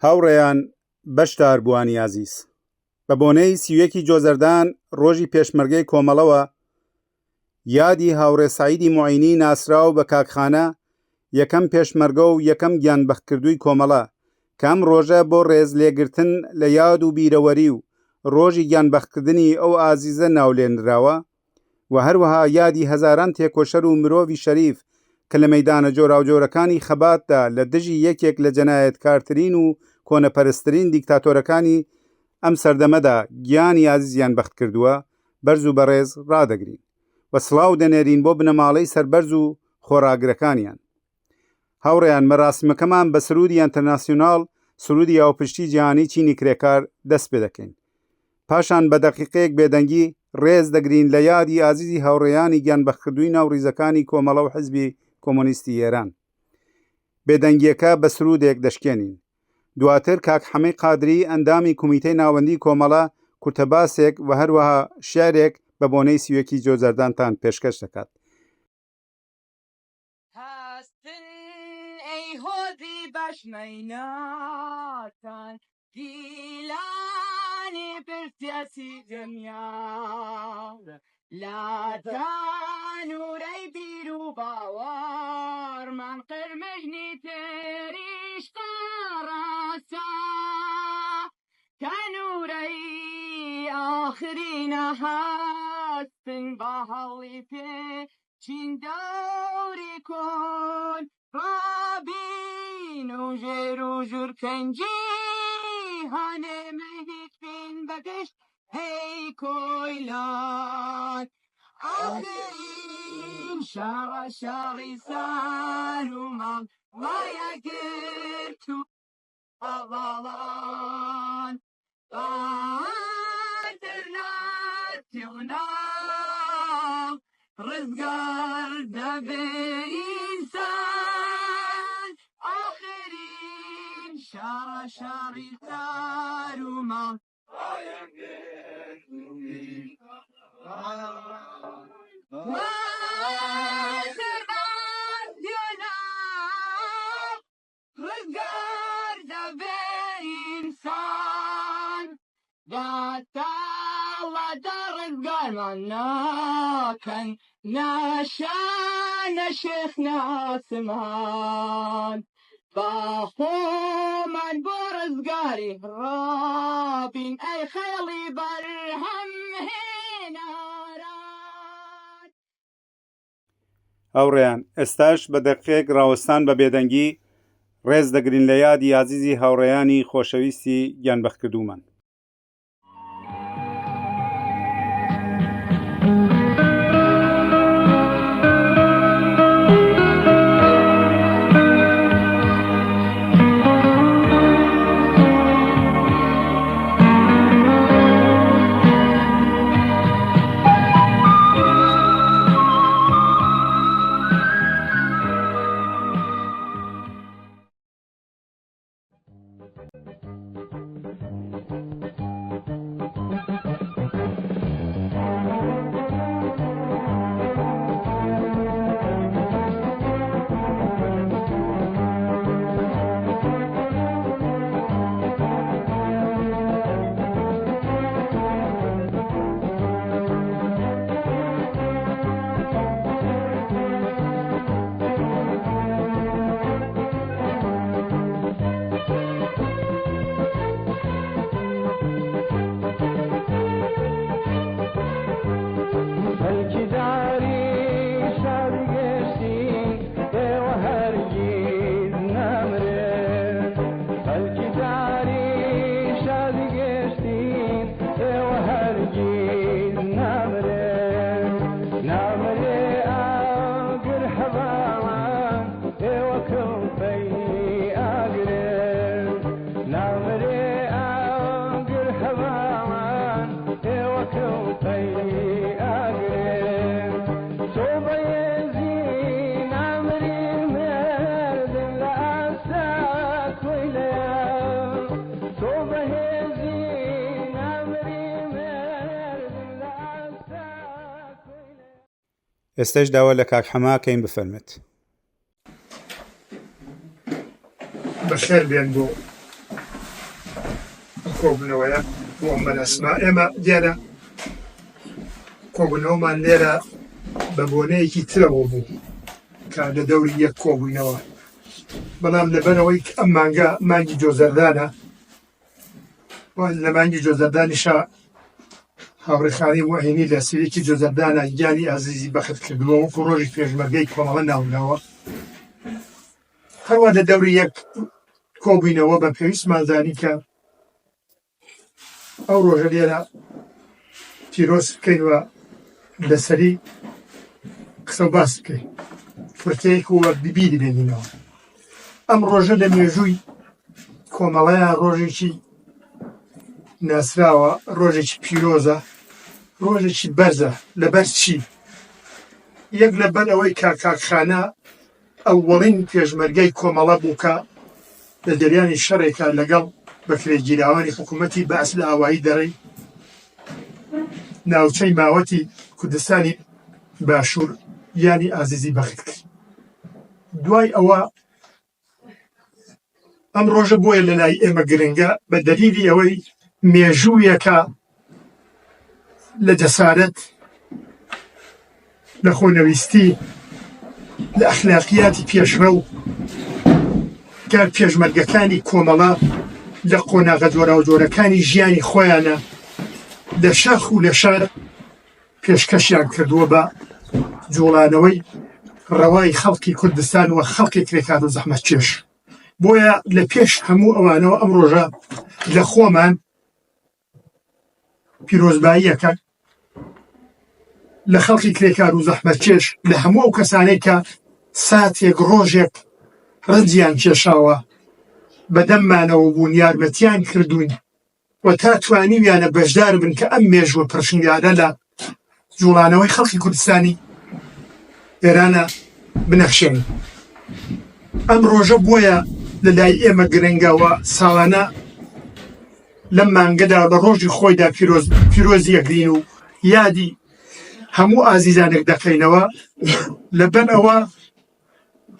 هاوڕێیان بەشدار بوانی عەزیز، بە بۆنەی 31 جۆزەردان ڕۆژی پێشمەرگەی کۆمەڵەوە یادی هاوڕێ سەعیدی موعینی ناسراو بە کاکخانە یەکەم پێشمەرگە و یەکەم گیانبەختکردووی کۆمەڵە کە ئەم ڕۆژە بۆ ڕێزلێگرتن لە یاد و بیرەوەری و ڕۆژی گیانبەختکردنی ئەو ئازیزە ناولێنراوە و هەروەها یادی هەزاران تێکۆشەر و مرۆڤی شەریف کە لە مەیدانە جۆراوجۆرەکانی خەباتدا لە دژی یەکێک لە جەنایەتکارترین و کۆنەپەرستترین دیکتاتۆرەکانی ئەم سەردەمەدا گیانی عەزیزیان بەخت کردووە بەرز و بەڕێز ڕادەگرین و سڵاو دەنێرین بۆ بنەماڵەی سەربەرز و خۆڕاگرەکانیان. هاوڕێیان مەراسمەکەمان بە سرودی ئەنتەرناسیۆناڵ سرودی هاوپشتی جیهانی چینی کرێکار دەست پێ دەکەین. پاشان بە دەقیقەیەک بێدەنگی ڕێز دەگرین لە یادی ئازیزی هاوڕێیانی گیانبەختکردووی ناوڕیزەکانی کۆمەڵە و حیزبی کۆمۆنیستی ئێران. بێدەنگیەکە بە سرودێک دەشکێنین. دواتر کاک حەمەی قادری ئەندامی کومیتەی ناوەندی کۆمەڵە کورتەباسێک و هەروەها شیعرێک بە بۆنەی 31 جۆزەردانتان پێشکەش دەکات. هۆزی بەشمەیناتان گیلانی پرسیاسی دنیا لاتان وورەی بیر و باوەڕمان قرمژنی تێریش قەڕاسە کەنوورەی ئاخرینە هەستن بە هەڵی پێ چین دەوری کۆن رابین و ژێر و ژورکەنجی هەنێمەهیت بین بەگەشت هەی کۆیلان ئاخرین شاڕە شاڕی سار و ماڵ وایە گرت و ئەڵاڵان ئادرناتی و ناو ڕزگار دەبێ ئینسان ئاخرین شاڕە شاڕی سار و ماڵ وایە گرت و ڕزگار دەبێ ئینسان داتاڵە ڕزگارمان ناکەن ناشانە شێخ ناسمان باخۆمان بۆ ڕزگاری ڕابین ئەی خەڵی بەرهەم هێناران. هاوڕێیان ئێستاش بە دەقیقێک ڕاوەستان بە بێدەنگی ڕێز دەگرین لە یادی عەزیزی هاوڕێیانی خۆشەویستی گیانبەختکردوومان. ئێستش داوا لە کاک حەماکەین بفەرمێت. بەخێر بێن بۆ کۆبوونەوەیە بۆ ئەم مەراسمە ئێمە دیارە کۆبوونەوەمان لێرە بە بۆنەیەکی ترەوە بوو کە لە دەوری یەک کۆبووینەوە بەڵام لەبەرەوەی ئەم مانگە مانگی جۆزەردانە لە مانگی جۆزەردانیشە هاوڕێخانی موعینی لە سیرێکی جۆزەردانە گیانی ئازیزی بەخت کردووە وەکو ڕۆژی پێشمەرگەی کۆمەڵە ناونەوە هەروە لە دەوری یەک کۆبووینەوە بە پێویستمان زانی کە ئەو ڕۆژە لێرە پیرۆز بکەینەوە لەسەری قسە و باس بکەین فرتەیەک وە بیبیری بێنینەوە ئەم ڕۆژە لە مێژووی کۆمەڵەیە ڕۆژێکی ناسراوە ڕۆژێکی پیرۆزە ڕۆژێکی بەرزە لەبەر چی یەک لەبەر ئەوەی کاکخانە ئەووەڵین پێشمەرگەی کۆمەڵە بووکە لە دەریانی شەڕێکە لەگەڵ بەکرێگیراوانی حکوومەتی بەعس لە ئاوایی دەڕی ناوچەی ماوەتی کوردستانی باشوور یانی ئازیزی بەخت کرد دوای ئەوە ئەم ڕۆژە بۆیە لە لای ئێمە گرنگە بە دەلیلی ئەوەی مێژوویەکە لە جەسارەت لە خۆنەویستی لە ئەخلاقیاتی پێشڕە و کار پێشمەرگەکانی کۆمەڵە لە قۆناغە جۆرە و جۆرەکانی ژیانی خۆیانە لە شەخ و لە شار پێشکەشیان کردووە بە جوڵانەوەی ڕەوای خەڵکی کوردستان و خەڵکی کرێکار و زەحمەت چێش بۆیە لە پێش هەموو ئەوانەوە ئەم ڕۆژە لە خۆمان پیرۆزباییەکە لە خەڵکی کرێکار و زەحمەت چێش لە هەموو ئەو کەسانەی کە ساتێک ڕۆژێک ڕەنجیان کێشاوە بەدەممانەوە بوون یارمەتیان کردوین و تا توانیویانە بەشدار بن کە ئەم مێژوە پرشنگارە لە جوڵانەوەی خەڵکی کوردستانی ئێرانە بنەخشێن ئەم ڕۆژە بۆیە لە لای ئێمە گرنگەوە ساڵانە لەم مانگەدا بە ڕۆژی خۆیدا پیرۆزی یەکدین و یادی هەموو ئازیزانێک دەکەینەوە لەبەر ئەوە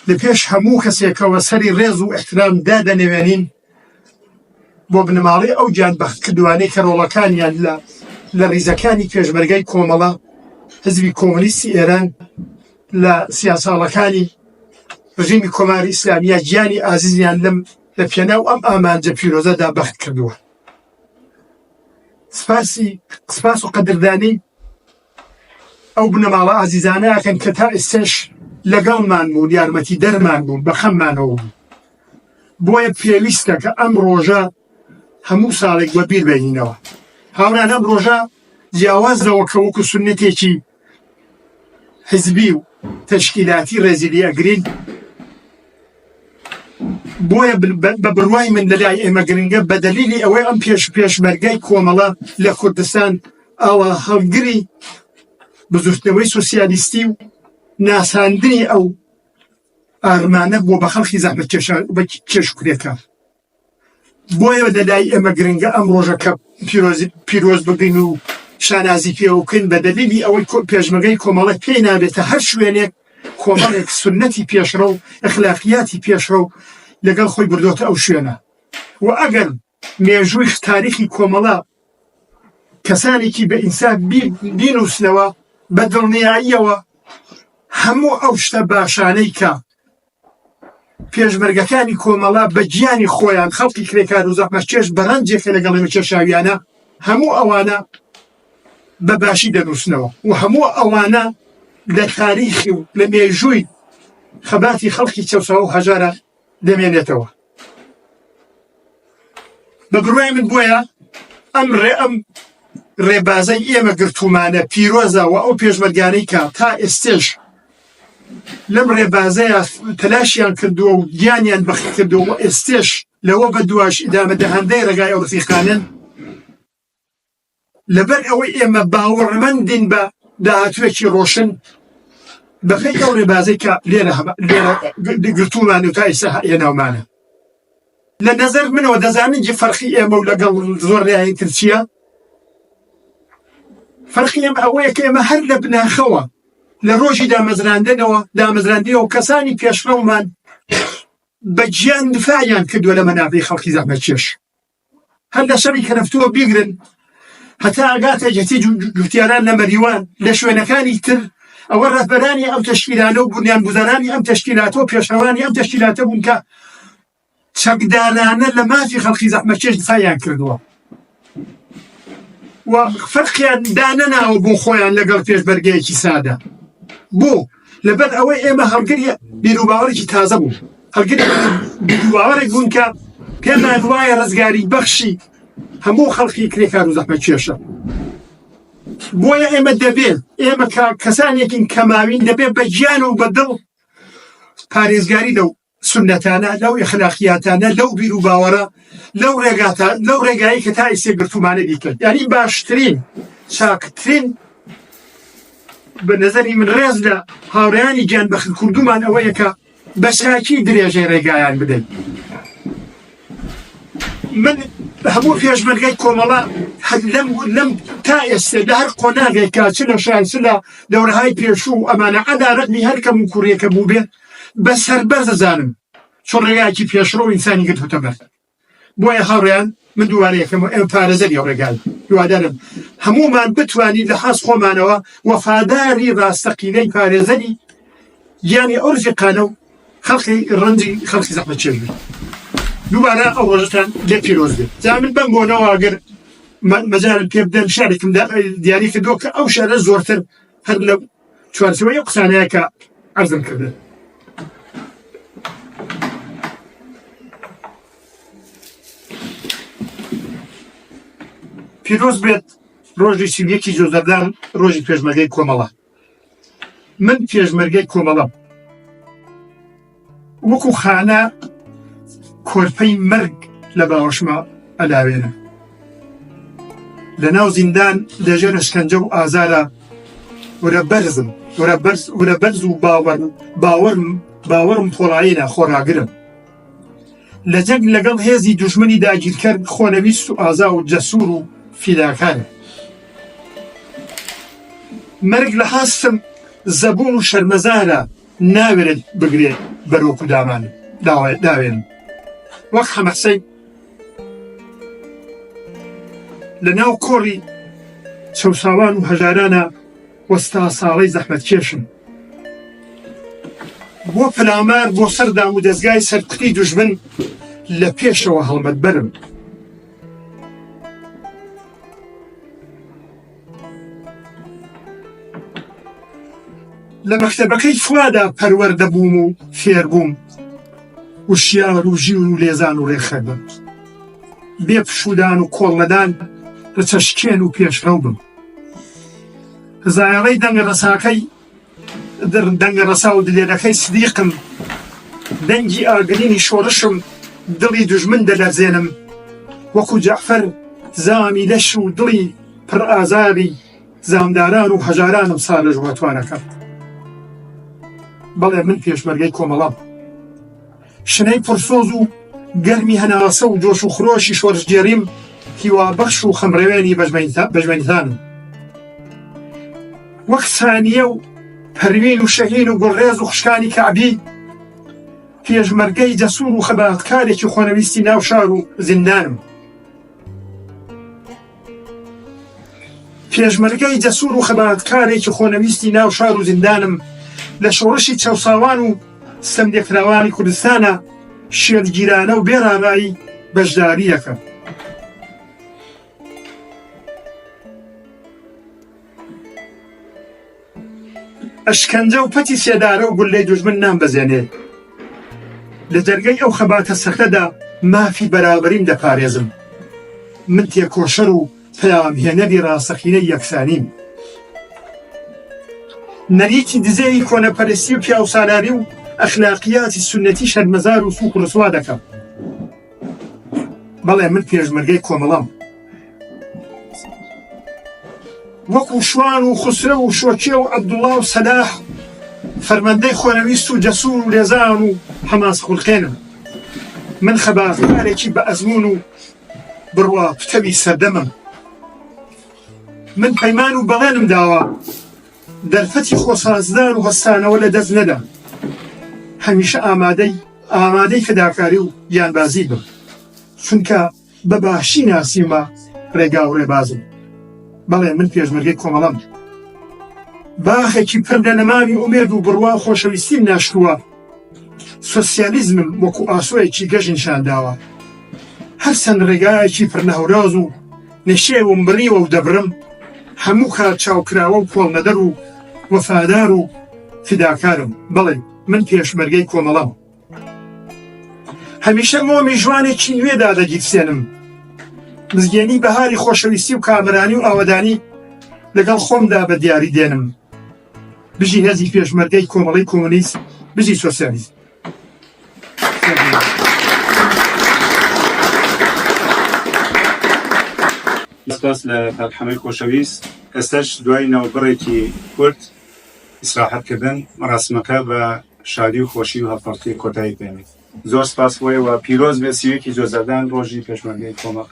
لە پێش هەموو کەسێکەوە سەری ڕێز و احترام دادەنێوێنین بۆ بنەماڵی ئەو گیانبەخت کردوانەی کە ڕۆڵەکانیان لە ریزەکانی پێشمەرگەی کۆمەڵە حزبی کۆمۆنیستی ئێران لە سیاساڵەکانی ڕژیمی کۆماری ئیسلامیە گیانی ئازیزیان لە پێناو ئەم ئامانجە پیرۆزەدا بەخت کردووە سپاس و قەدردانی ئەو بنەماڵە ئازیزانە ئەکەن کە تا ئێستش لەگەڵمان بوون یارمەتی دەرمان بوون بە خەممانەوە بوون بۆیە پێویستە کە ئەم ڕۆژە هەموو ساڵێک بە بیر بێنینەوە هاوران ئەم ڕۆژە جیاوازەوە کە وەکو سونەتێکی حزبی و تەشکیلاتی ڕێزیلی ئەگرین بۆیە بە بڕوای من لەلای ئێمە گرنگە بە دەلیلی ئەوەی ئەم پێشمەرگەی کۆمەڵە لە کوردستان ئاوا هەڵگری بزورتنەوەی سۆسیالیستی و ناساندنی ئەو ئارمانە بۆ بە خەڵکی زەحمەت کێش کوێکە بۆیە لەلای ئێمە گرنگە ئەم ڕۆژە کە پیرۆز بگرین و شانازی پێوکەین بە دەلیلی ئەوەی پێشمەرگەی کۆمەڵە پێی نابێتە هەر شوێنێک کۆمەڵێک سنەتی پێشڕە و ئەخلاقیاتی پێشڕە و لەگەڵ خۆی بردۆتە ئەو شوێنە و ئەگەر مێژووی تاریخی کۆمەڵە کەسانێکی بە ئینساب بینووسنەوە بە دڵنیاییەوە هەموو ئەو شتە باشانەی کە پێشمەرگەکانی کۆمەڵە بە گیانی خۆیان خەڵکی کرێکار و زەحمەت چێش بە ڕەنجێکە لەگەڵ کێشاویانە هەموو ئەوانە بە باشی دەنووسنەوە و هەموو ئەوانە لە تاریخی و لە مێژووی خەباتی خەڵکی چەوسەوە و هەژارە دەمێنێتەوە بە بڕوای من بۆیە ئەم ڕێبازەی ئێمە گرتومانە پیرۆزە و ئەو پێشمەرگانەی کە تا ئێستێش لەم ڕێبازەیە تەلاشیان کردووە و گیانیان بەخت کردووە و ئێستێش لەوە بە دواش ئیدامەدەهەندەی ڕێگای ئەو ڕفیقانن لەبەر ئەوەی ئێمە باوەڕمەندین بە داهاتوێکی ڕۆشن بەخەی ئەو ڕێبازەی کە لێرە گرتومان و تا ئێستا هێناومانە لە نەزەر منەوە دەزانن فەرقی ئێمە و لەگەڵ زۆر ڕێیان تر چییە؟ فەرقی ئێمە ئەوەیە کە ئێمە هەر لە بناخەوە لە ڕۆژی دامەزراندنەوە کەسانی پێشڕەومان بە گیان دفاعیان کردووە لە مەنافعی خەڵکی زەحمەت چێش هەر لە شەڕی کەرەفتووە بیگرن هەتا ئاگاتە جەتی جوتیاران لە مەریوان لە شوێنەکانی تر ئەوە ڕەهبەرانی ئەم تەشکیلانە و بنیانگوزارانی ئەم تەشکیلاتە و پێشەوانی ئەم تەشکیلاتە بوون کە چەکدارانە لە مافی خەڵکی زەحمەتکێش دفاعیان کردووە و فەرقیان دانەناوە بۆ خۆیان لەگەڵ پێشمەرگەیەکی سادە بۆ لەبەر ئەوەی ئێمە هەڵگری بیرروباوەڕێکی تازە بوو هەڵگری بیرروباوەڕێک بوون کە پێمان وایە ڕزگاری بەخشی هەموو خەڵکی کرێکار و زەحمەتکێشە بۆیە ئێمە دەبێت ئێمە کەسانێکین کەماوین دەبێت بە گیان و بەدڵ پارێزگاری لەو سنەتانە لەو ئەخلاقیاتانە لەو بیر و باوەڕە لەو ڕێگایی کە تا ئیسێ گرتومانە بیکرد یعنی باشترین چاکترین بە نەزەری من ڕێز لە هاوڕێیانی گیانبەخت کوردومان ئەوەیە کە بە چاکی درێژەی ڕێگایان بدەین من هەموو پێشمەرگەی کۆمەڵە لەم تا ئێستا لە هەر قۆناغێکا چ لە شایچ لە دەورەهای پێشوو ئەمانە عەدالەتنی هەر کەم و کوڕیەکە بوو بێت بە سەربەر دەزانم چۆن ڕێگایەکی پێشڕۆ و ئینسانی گرتوتە بەر بۆیە هاوڕێیان من دووارە یەکەم ئێمە پارێزەری ئەو ڕێگای دووادارم هەمومان بتوانین لە حەز خۆمانەوە وەفاداری ڕاستەقینەی پارێزەری گیانی ئەو ڕزیقانە و خەڵکی ڕەنجی خەڵکی زەحمەتکێش بێت دووبارە ئەو ڕۆژتان لێ پیرۆز بێت جا من بەم بۆنەوە ئەگەر مەجالم پێ بدەن شارێکم دیاری کردووە کە ئەو شارە زۆرتر هەر لە چوارچەوەی ئەو قسانەیە کە عەرزم کردن پیرۆز بێت ڕۆژی سیویەکی جۆزەردان ڕۆژی پێشمەرگەی کۆمەڵە من پێشمەرگەی کۆمەڵەم وەکو خانە کۆرپەی مەرگ لە باوەشمە ئەلاوێنە لە ناو زیندان لەژێر شکەنجە و ئازارە وەرە بەرز و باوەڕم پۆڵایینە خۆڕاگرم لە جەنگ لەگەڵ هێزی دوژمنی داگیرکرد خۆنەویست و ئازا و جەسوور و فیداکارە مەرگ لە حاستم زەبوون و شەرمەزارە ناوێت بگرێت بەرۆک و دامانم داوێنم وەک حەمەسەی لە ناو کۆڕی چەوساوان و هەژارانە وەستا ساڵەی زەحمەتکێشم بۆ پلامار بۆ سەردام و دەستگای سەرکوتی دوژمن لە پێشەوە هەڵمەت بەرم لە مەکتەبەکەی فوادا پەروەردە بووم و فێربووم وشیار و ژیور و لێزان و ڕێخەبم بێ پشودان و کۆڵەدان لە چەشکێن و پێشڕەو بم زایەڵەی دەنگە ڕەسا و دلێرەکەی سدیقم دەنگی ئاگرینی شۆڕشم دڵی دوژمن دەلەرزێنم وەکو جەعفەر زامی لەش و دڵی پڕ ئازاری زامداران و هەژارانم ساڵە ژوەتوانەکەم بەڵێ من پێشمەرگەی کۆمەڵەم شنەی پرسۆز و گەرمی هەناسە و جۆش و خرۆشی شۆرشگێڕیم هیوابەخش و خەمڕەوێنی بەژمەنیتانم وەک سانیە و پەروین و شەهین و گوڕێز و خوشکانی کەعبی پێشمەرگەی جەسوور و خەباتکارێکی خۆنەویستی ناو شار و زیندانم پێشمەرگەی جەسوور و خەباتکارێکی خۆنەویستی ناو شار و زیندانم لە شۆڕشی چەوساوان و سەمدێکراوانی کوردستانە شێرگیرانە و بێڕامایی بەشداریەکە ئەشکەنجە و پەتی سێدارە و گولەی دوژمن نامبەزێنێ لە جەرگەی ئەو خەباتە سەختەدا مافی بەرابەریم دەپارێزم من تێکۆشەر و پەیامهێنەری ڕاستەقینەی یەکسانیم نەریتی دزەی کۆنەپەرستی و پیاوسالاری و ئەخلاقیاتی سنەتی شەرمەزار و سووک و ڕسوا دەکەم بەڵێ من پێشمەرگەی کۆمەڵەم وەکو شوان و خوسرە و شۆکێ و عەبدوڵڵا و سەلاح فەرمەندەی خۆنەویست و جەسوور و لێزان و حەماس خوڵقێنم من خەباتکارێکی بە ئەزمون و بڕوا پتەوی سەردەمم من پەیمان و بەڵێنم داوە دەرفەتی خۆسازدار و هەستانەوە لە دەست نەدا هەمیشە ئامادەی فداکاری و گیانبازی بم چونکە بە باشی ناسیمە ڕێگا و ڕێبازم. بەڵێ من پێشمەرگەی کۆمەڵەم، باخێکی پڕ لە نەمامی ئومێد و بڕوا و خۆشەویستیم ناشتووە. سۆسیالیزمم وەکو ئاسۆیەکی گەژ نیشانداوە، هەرچەند ڕێگایەکی پڕنەهەوراز و نەشێوم بڕیوە و دەبرم، هەموو کار چاوکراوە و پۆڵنەدەر و وەفادار و فیداکارم. بەڵێ من پێشمەرگەی کۆمەڵەم. هەمیشە مۆمی جوانێکی نوێدا دەگیرسێنم، مزگەنی بەهاری خۆشەویستی و کامرانی و ئاوەدانی لەگەڵ خۆمدا بە دیاری دێنم، بژی هێزی پێشمەرگەی کۆمەڵەی کۆمونیست، بژی سۆسیالیزم. سپاس لە کاکحەمەی خۆشەویست. ئێستاش دوای ناوبڕێکی کورت ئیسراحەتکردن مەراسمەکە بە شادی و خۆشی و هەڵفەرتی کۆتایی پێێنێت. زۆر سپاس بۆیەوە پیرۆز بێ سیوێکی جۆزەردان ڕۆژی پێشمەرگەی کۆمەڵ.